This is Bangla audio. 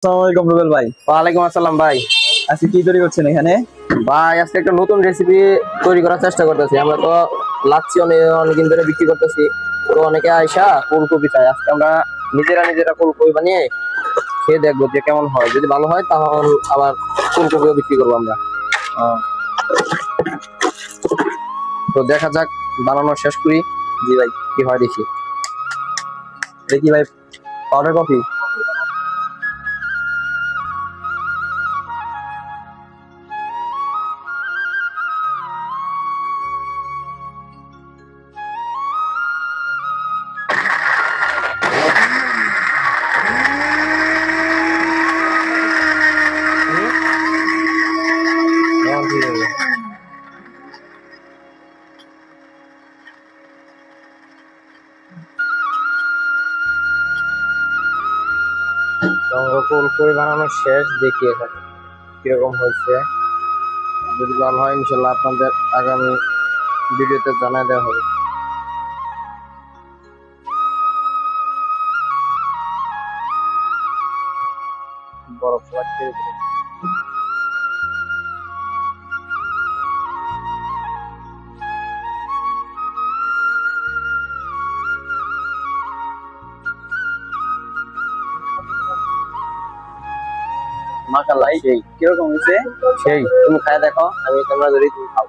আসসালামু আলাইকুম রুবেল ভাই। ওয়ালাইকুম আসসালাম ভাই। আজকে কি তৈরি করছেন এখানে? ভাই আজকে একটা নতুন রেসিপি তৈরি করার চেষ্টা করতেছি। আমরা তো লাচ্ছি অনেকদিন ধরে বিক্রি করতেছি, তো অনেকে আইসা ফুলকপি চাই। আজকে আমরা নিজেরা ফুলকপি বানিয়ে খেয়ে দেখবো যে কেমন হয়। যদি ভালো হয় তাহলে আবার ফুলকপিও বিক্রি করবো আমরা। আহ, তো দেখা যাক, বানানো শেষ করি। জি ভাই। কি হয় দেখি। দেখি ভাই, পাউডার কফি। ফুলকপি বানানো শেষ, দেখি এখন কিরকম হয়েছে। যদি ভালো হয় ইনশাল্লাহ আপনাদের আগামী ভিডিওতে জানাই দেওয়া হবে। বরফ লাগছে। মাশাআল্লাহ, সেই কিরকম হয়েছে? সেই তুমি খায় দেখো, আমি ক্যামেরা ধরি, তুমি খাও।